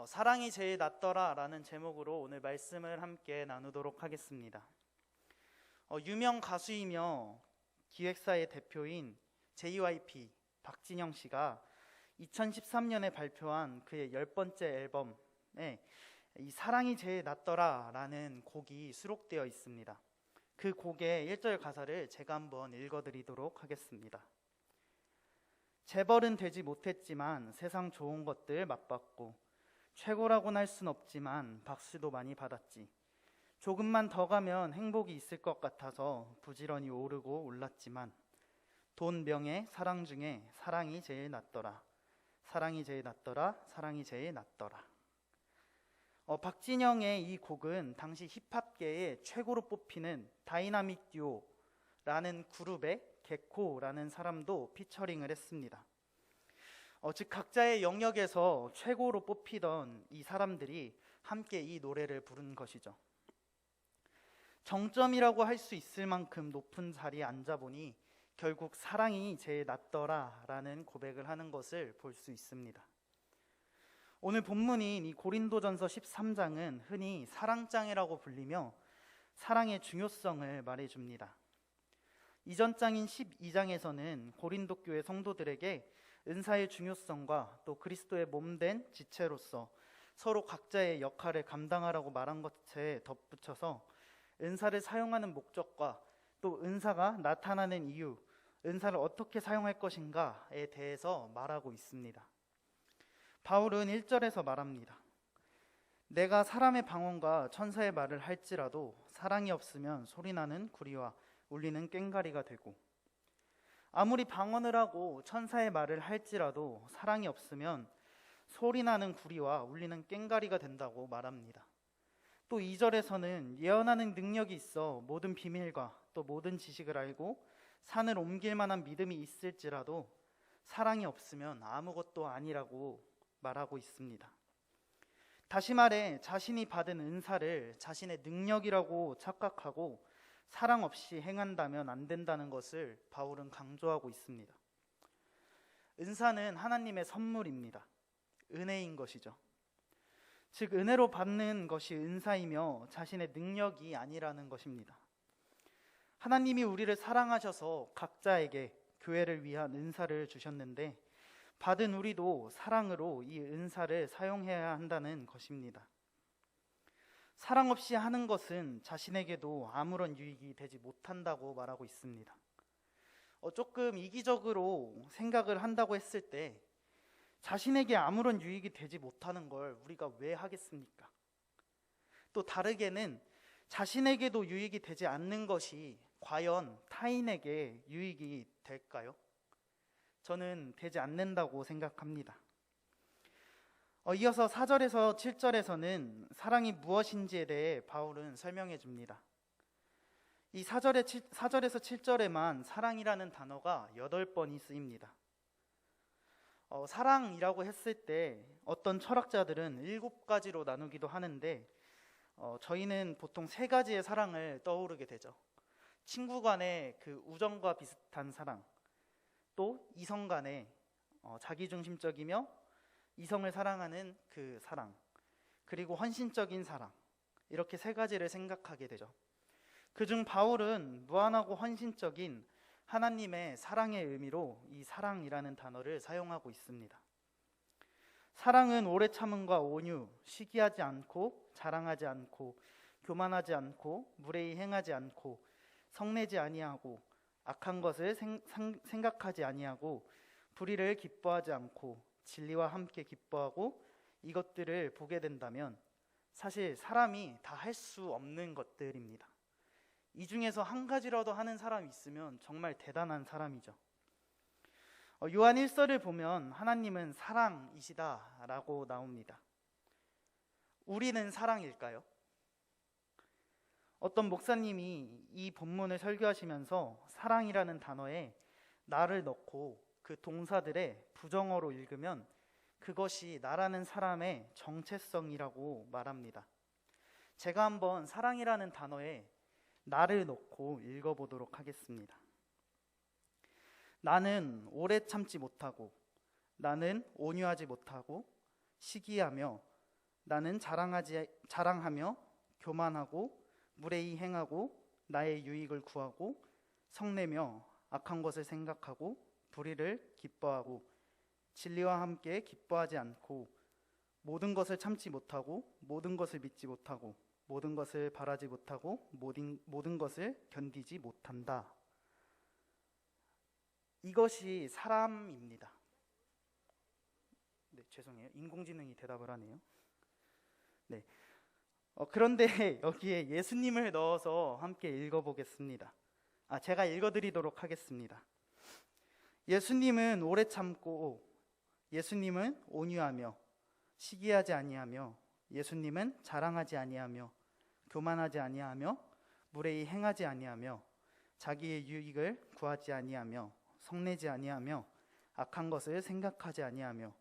사랑이 제일 낫더라 라는 제목으로 오늘 말씀을 함께 나누도록 하겠습니다. 유명 가수이며 기획사의 대표인 JYP 박진영 씨가 2013년에 발표한 그의 10번째 앨범에 이 사랑이 제일 낫더라 라는 곡이 수록되어 있습니다. 그 곡의 1절 가사를 제가 한번 읽어드리도록 하겠습니다. 재벌은 되지 못했지만 세상 좋은 것들 맛봤고, 최고라고는 할 순 없지만 박수도 많이 받았지. 조금만 더 가면 행복이 있을 것 같아서 부지런히 오르고 올랐지만, 돈, 명예, 사랑 중에 사랑이 제일 낫더라. 사랑이 제일 낫더라. 사랑이 제일 낫더라. 박진영의 이 곡은 당시 힙합계의 최고로 뽑히는 다이나믹 듀오라는 그룹의 개코라는 사람도 피처링을 했습니다. 즉 각자의 영역에서 최고로 뽑히던 이 사람들이 함께 이 노래를 부른 것이죠. 정점이라고 할 수 있을 만큼 높은 자리에 앉아보니 결국 사랑이 제일 낫더라 라는 고백을 하는 것을 볼 수 있습니다. 오늘 본문인 이 고린도전서 13장은 흔히 사랑장이라고 불리며 사랑의 중요성을 말해줍니다. 이전 장인 12장에서는 고린도 교회 성도들에게 은사의 중요성과 또 그리스도의 몸된 지체로서 서로 각자의 역할을 감당하라고 말한 것에 덧붙여서 은사를 사용하는 목적과 또 은사가 나타나는 이유, 은사를 어떻게 사용할 것인가에 대해서 말하고 있습니다. 바울은 1절에서 말합니다. 내가 사람의 방언과 천사의 말을 할지라도 사랑이 없으면 소리나는 구리와 울리는 꽹과리가 되고, 아무리 방언을 하고 천사의 말을 할지라도 사랑이 없으면 소리나는 구리와 울리는 꽹과리가 된다고 말합니다. 또 2절에서는 예언하는 능력이 있어 모든 비밀과 또 모든 지식을 알고 산을 옮길 만한 믿음이 있을지라도 사랑이 없으면 아무것도 아니라고 말하고 있습니다. 다시 말해 자신이 받은 은사를 자신의 능력이라고 착각하고 사랑 없이 행한다면 안 된다는 것을 바울은 강조하고 있습니다. 은사는 하나님의 선물입니다. 은혜인 것이죠. 즉 은혜로 받는 것이 은사이며 자신의 능력이 아니라는 것입니다. 하나님이 우리를 사랑하셔서 각자에게 교회를 위한 은사를 주셨는데 받은 우리도 사랑으로 이 은사를 사용해야 한다는 것입니다. 사랑 없이 하는 것은 자신에게도 아무런 유익이 되지 못한다고 말하고 있습니다. 조금 이기적으로 생각을 한다고 했을 때 자신에게 아무런 유익이 되지 못하는 걸 우리가 왜 하겠습니까? 또 다르게는 자신에게도 유익이 되지 않는 것이 과연 타인에게 유익이 될까요? 저는 되지 않는다고 생각합니다. 이어서 4절에서 7절에서는 사랑이 무엇인지에 대해 바울은 설명해 줍니다. 이 4절에서 7절에만 사랑이라는 단어가 8번이 쓰입니다. 사랑이라고 했을 때 어떤 철학자들은 7가지로 나누기도 하는데 저희는 보통 3가지의 사랑을 떠오르게 되죠. 친구 간의 그 우정과 비슷한 사랑, 또 이성 간의 자기중심적이며 이성을 사랑하는 그 사랑, 그리고 헌신적인 사랑, 이렇게 3가지를 생각하게 되죠. 그중 바울은 무한하고 헌신적인 하나님의 사랑의 의미로 이 사랑이라는 단어를 사용하고 있습니다. 사랑은 오래 참음과 온유, 시기하지 않고 자랑하지 않고 교만하지 않고 무례히 행하지 않고 성내지 아니하고 악한 것을 생각하지 아니하고 불의를 기뻐하지 않고 진리와 함께 기뻐하고 이것들을 보게 된다면 사실 사람이 다 할 수 없는 것들입니다. 이 중에서 한 가지라도 하는 사람이 있으면 정말 대단한 사람이죠. 요한 1서를 보면 하나님은 사랑이시다라고 나옵니다. 우리는 사랑일까요? 어떤 목사님이 이 본문을 설교하시면서 사랑이라는 단어에 나를 넣고 그 동사들의 부정어로 읽으면 그것이 나라는 사람의 정체성이라고 말합니다. 제가 한번 사랑이라는 단어에 나를 넣고 읽어보도록 하겠습니다. 나는 오래 참지 못하고, 나는 온유하지 못하고, 시기하며 나는 자랑하며 교만하고 무례히 행하고 나의 유익을 구하고 성내며 악한 것을 생각하고 불의를 기뻐하고 진리와 함께 기뻐하지 않고 모든 것을 참지 못하고 모든 것을 믿지 못하고 모든 것을 바라지 못하고 모든 것을 견디지 못한다. 이것이 사람입니다. 네, 죄송해요. 인공지능이 대답을 하네요. 네. 그런데 여기에 예수님을 넣어서 함께 읽어보겠습니다. 제가 읽어드리도록 하겠습니다. 예수님은 오래 참고, 예수님은 온유하며, 시기하지 아니하며, 예수님은 자랑하지 아니하며, 교만하지 아니하며, 무례히 행하지 아니하며, 자기의 유익을 구하지 아니하며, 성내지 아니하며, 악한 것을 생각하지 아니하며,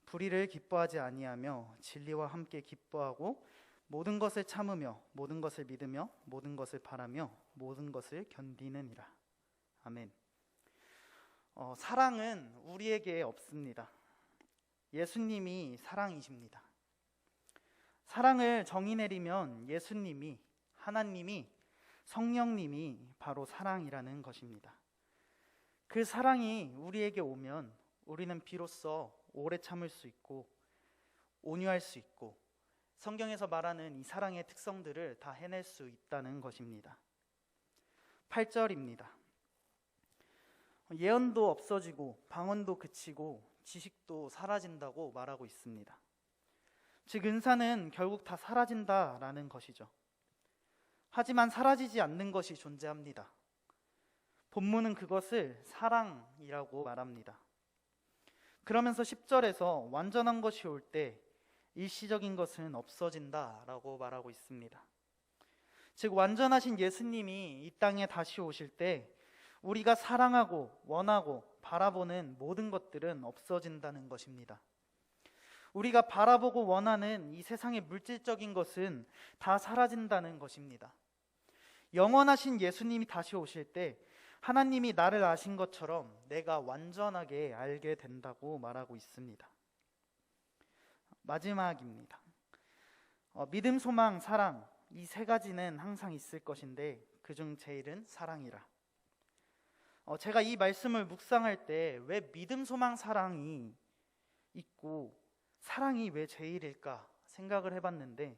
불의를 기뻐하지 아니하며, 진리와 함께 기뻐하고 모든 것을 참으며 모든 것을 믿으며 모든 것을 바라며 모든 것을 견디느니라. 아멘. 사랑은 우리에게 없습니다. 예수님이 사랑이십니다. 사랑을 정의 내리면 예수님이, 하나님이, 성령님이 바로 사랑이라는 것입니다. 그 사랑이 우리에게 오면 우리는 비로소 오래 참을 수 있고 온유할 수 있고 성경에서 말하는 이 사랑의 특성들을 다 해낼 수 있다는 것입니다. 8절입니다. 예언도 없어지고 방언도 그치고 지식도 사라진다고 말하고 있습니다. 즉 은사는 결국 다 사라진다라는 것이죠. 하지만 사라지지 않는 것이 존재합니다. 본문은 그것을 사랑이라고 말합니다. 그러면서 10절에서 완전한 것이 올 때 일시적인 것은 없어진다라고 말하고 있습니다. 즉 완전하신 예수님이 이 땅에 다시 오실 때 우리가 사랑하고 원하고 바라보는 모든 것들은 없어진다는 것입니다. 우리가 바라보고 원하는 이 세상의 물질적인 것은 다 사라진다는 것입니다. 영원하신 예수님이 다시 오실 때 하나님이 나를 아신 것처럼 내가 완전하게 알게 된다고 말하고 있습니다. 마지막입니다. 믿음, 소망, 사랑, 이 세 가지는 항상 있을 것인데 그중 제일은 사랑이라. 제가 이 말씀을 묵상할 때 왜 믿음, 소망, 사랑이 있고 사랑이 왜 제일일까 생각을 해봤는데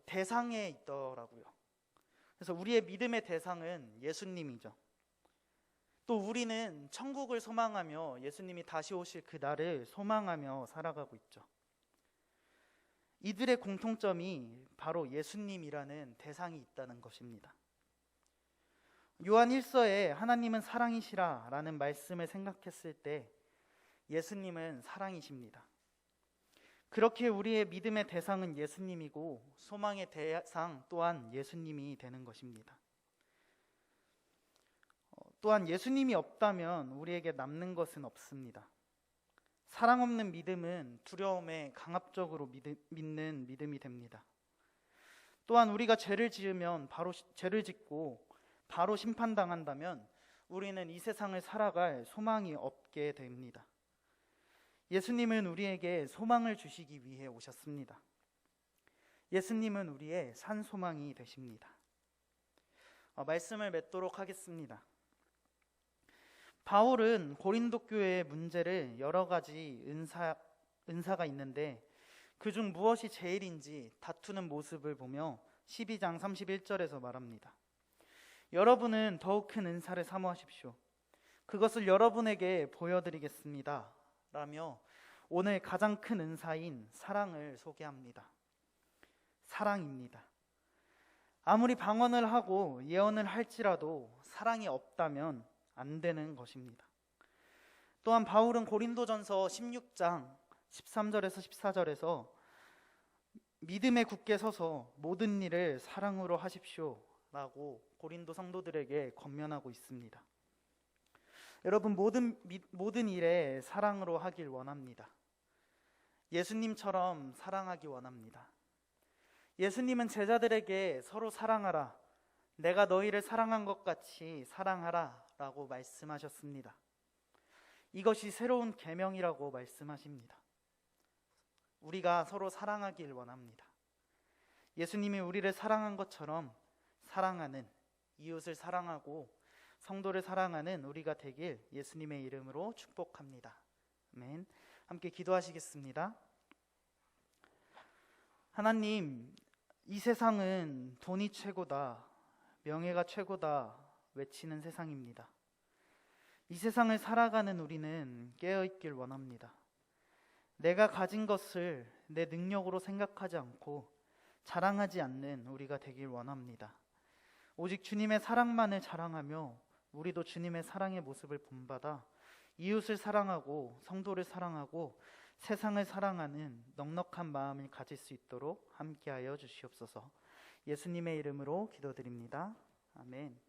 대상에 있더라고요. 그래서 우리의 믿음의 대상은 예수님이죠. 또 우리는 천국을 소망하며 예수님이 다시 오실 그 날을 소망하며 살아가고 있죠. 이들의 공통점이 바로 예수님이라는 대상이 있다는 것입니다. 요한 1서에 하나님은 사랑이시라 라는 말씀을 생각했을 때 예수님은 사랑이십니다. 그렇게 우리의 믿음의 대상은 예수님이고 소망의 대상 또한 예수님이 되는 것입니다. 또한 예수님이 없다면 우리에게 남는 것은 없습니다. 사랑 없는 믿음은 두려움에 강압적으로 믿는 믿음이 됩니다. 또한 우리가 죄를 지으면 바로 죄를 짓고 바로 심판당한다면 우리는 이 세상을 살아갈 소망이 없게 됩니다. 예수님은 우리에게 소망을 주시기 위해 오셨습니다. 예수님은 우리의 산 소망이 되십니다. 말씀을 맺도록 하겠습니다. 바울은 고린도 교회의 문제를 여러 가지 은사가 있는데 그중 무엇이 제일인지 다투는 모습을 보며 12장 31절에서 말합니다. 여러분은 더욱 큰 은사를 사모하십시오. 그것을 여러분에게 보여드리겠습니다. 라며 오늘 가장 큰 은사인 사랑을 소개합니다. 사랑입니다. 아무리 방언을 하고 예언을 할지라도 사랑이 없다면 안 되는 것입니다. 또한 바울은 고린도전서 16장 13절에서 14절에서 믿음에 굳게 서서 모든 일을 사랑으로 하십시오 라고 고린도 성도들에게 권면하고 있습니다. 여러분 모든 일에 사랑으로 하길 원합니다. 예수님처럼 사랑하기 원합니다. 예수님은 제자들에게 서로 사랑하라, 내가 너희를 사랑한 것 같이 사랑하라 라고 말씀하셨습니다. 이것이 새로운 계명이라고 말씀하십니다. 우리가 서로 사랑하길 원합니다. 예수님이 우리를 사랑한 것처럼 사랑하는, 이웃을 사랑하고 성도를 사랑하는 우리가 되길 예수님의 이름으로 축복합니다. 아멘. 함께 기도하시겠습니다. 하나님, 이 세상은 돈이 최고다, 명예가 최고다 외치는 세상입니다. 이 세상을 살아가는 우리는 깨어있길 원합니다. 내가 가진 것을 내 능력으로 생각하지 않고 자랑하지 않는 우리가 되길 원합니다. 오직 주님의 사랑만을 자랑하며 우리도 주님의 사랑의 모습을 본받아 이웃을 사랑하고 성도를 사랑하고 세상을 사랑하는 넉넉한 마음을 가질 수 있도록 함께하여 주시옵소서. 예수님의 이름으로 기도드립니다. 아멘.